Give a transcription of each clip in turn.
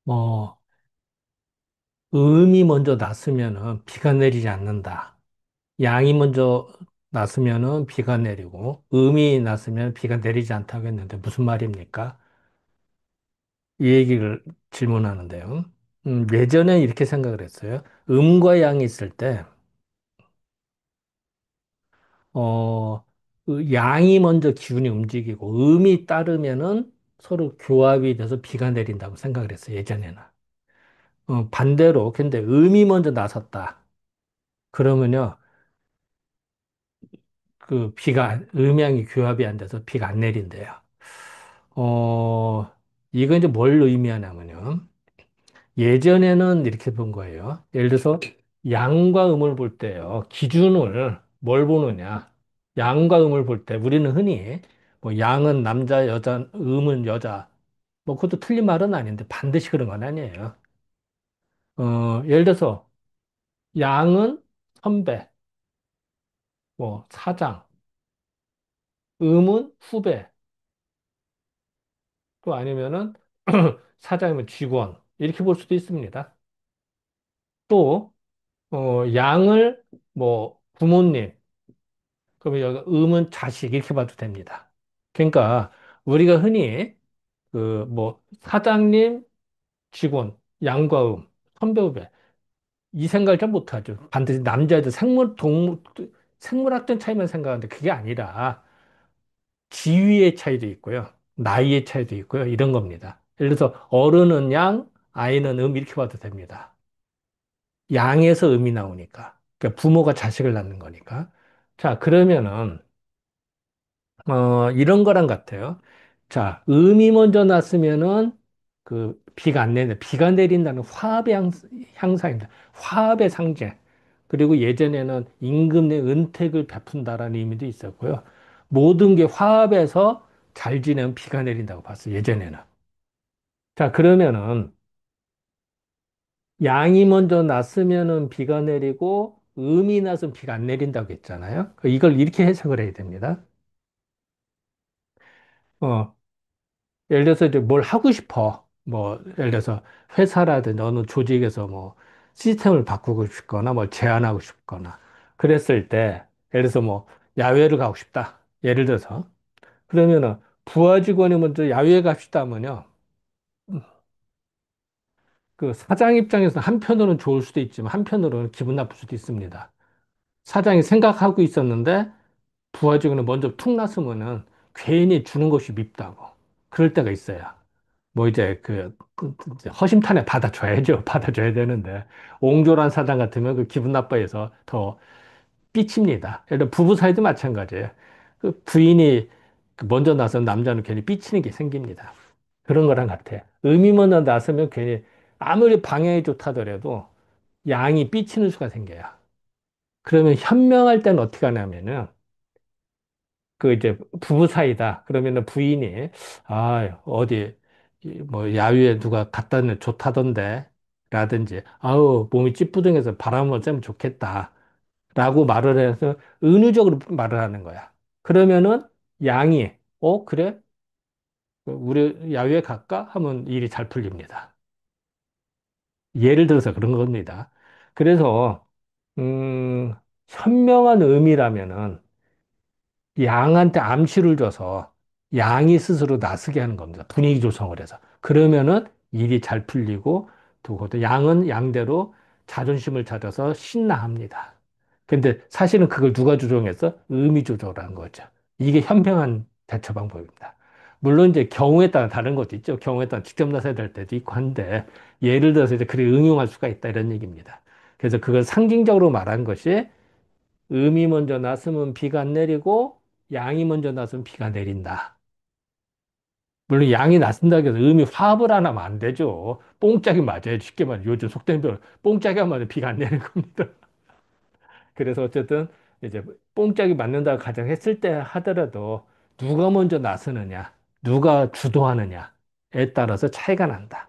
뭐, 음이 먼저 났으면은 비가 내리지 않는다. 양이 먼저 났으면은 비가 내리고, 음이 났으면 비가 내리지 않다고 했는데 무슨 말입니까? 이 얘기를 질문하는데요. 예전에 이렇게 생각을 했어요. 음과 양이 있을 때, 어, 양이 먼저 기운이 움직이고, 음이 따르면은 서로 교합이 돼서 비가 내린다고 생각을 했어요. 예전에는. 반대로, 근데 음이 먼저 나섰다. 그러면요, 음양이 교합이 안 돼서 비가 안 내린대요. 어, 이거 이제 뭘 의미하냐면요. 예전에는 이렇게 본 거예요. 예를 들어서 양과 음을 볼 때요. 기준을 뭘 보느냐. 양과 음을 볼 때 우리는 흔히 뭐 양은 남자, 여자, 음은 여자. 뭐 그것도 틀린 말은 아닌데 반드시 그런 건 아니에요. 예를 들어서 양은 선배, 뭐 사장, 음은 후배, 또 아니면은 사장이면 직원 이렇게 볼 수도 있습니다. 또 양을 뭐 부모님, 그러면 여기 음은 자식 이렇게 봐도 됩니다. 그러니까 우리가 흔히 그 뭐 사장님, 직원, 양과 선배, 후배 이 생각을 잘 못하죠. 반드시 남자애들 생물학적 차이만 생각하는데 그게 아니라 지위의 차이도 있고요. 나이의 차이도 있고요. 이런 겁니다. 예를 들어서 어른은 양, 아이는 이렇게 봐도 됩니다. 양에서 음이 나오니까. 그러니까 부모가 자식을 낳는 거니까. 자, 그러면은 이런 거랑 같아요. 자, 음이 먼저 났으면은 그 비가 안 내린다. 비가 내린다는 화합의 향상입니다. 화합의 상징. 그리고 예전에는 임금 내 은택을 베푼다라는 의미도 있었고요. 모든 게 화합해서 잘 지내면 비가 내린다고 봤어요. 예전에는. 자, 그러면은 양이 먼저 났으면은 비가 내리고 음이 나서 비가 안 내린다고 했잖아요. 이걸 이렇게 해석을 해야 됩니다. 어, 예를 들어서 이제 뭘 하고 싶어. 뭐, 예를 들어서 회사라든지 어느 조직에서 뭐 시스템을 바꾸고 싶거나 뭐 제안하고 싶거나 그랬을 때, 예를 들어서 뭐 야외를 가고 싶다. 예를 들어서. 그러면은 부하 직원이 먼저 야외에 갑시다 하면요. 그 사장 입장에서 한편으로는 좋을 수도 있지만 한편으로는 기분 나쁠 수도 있습니다. 사장이 생각하고 있었는데 부하 직원이 먼저 툭 났으면은 괜히 주는 것이 밉다고. 그럴 때가 있어요. 뭐 이제 이제 허심탄회 받아줘야죠. 받아줘야 되는데 옹졸한 사장 같으면 그 기분 나빠해서 더 삐칩니다. 예를 들어 부부 사이도 마찬가지예요. 그 부인이 먼저 나선 남자는 괜히 삐치는 게 생깁니다. 그런 거랑 같아. 음이 먼저 나서면 괜히 아무리 방향이 좋다더라도 양이 삐치는 수가 생겨요. 그러면 현명할 때는 어떻게 하냐면은 그 이제 부부 사이다. 그러면은 부인이 어디 뭐 야유에 누가 갖다 내 좋다던데 라든지 아우 몸이 찌뿌둥해서 바람을 쐬면 좋겠다. 라고 말을 해서 은유적으로 말을 하는 거야. 그러면은 양이 그래? 우리 야유에 갈까? 하면 일이 잘 풀립니다. 예를 들어서 그런 겁니다. 그래서 음, 현명한 의미라면은 양한테 암시를 줘서 양이 스스로 나서게 하는 겁니다. 분위기 조성을 해서. 그러면은 일이 잘 풀리고 또 그것도 양은 양대로 자존심을 찾아서 신나합니다. 근데 사실은 그걸 누가 조종했어? 음이 조절한 거죠. 이게 현명한 대처 방법입니다. 물론 이제 경우에 따라 다른 것도 있죠. 경우에 따라 직접 나서야 될 때도 있고 한데 예를 들어서 이제 그래 응용할 수가 있다 이런 얘기입니다. 그래서 그걸 상징적으로 말한 것이 음이 먼저 났으면 비가 안 내리고 양이 먼저 났으면 비가 내린다. 물론 양이 났습니다 해서 음이 화합을 안 하면 안 되죠. 뽕짝이 맞아요. 쉽게 말해. 요즘 속된 표현. 뽕짝이 하면 비가 안 내리는 겁니다. 그래서 어쨌든 이제 뽕짝이 맞는다고 가정했을 때 하더라도 누가 먼저 나서느냐, 누가 주도하느냐에 따라서 차이가 난다.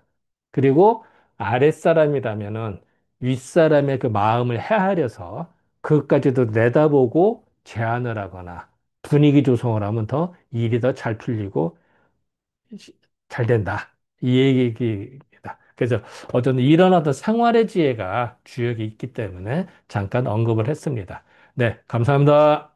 그리고 아랫사람이라면은 윗사람의 그 마음을 헤아려서 그것까지도 내다보고 제안을 하거나 분위기 조성을 하면 더 일이 더 잘 풀리고 잘 된다. 이 얘기입니다. 그래서 어떤 일어나던 생활의 지혜가 주역이 있기 때문에 잠깐 언급을 했습니다. 네, 감사합니다.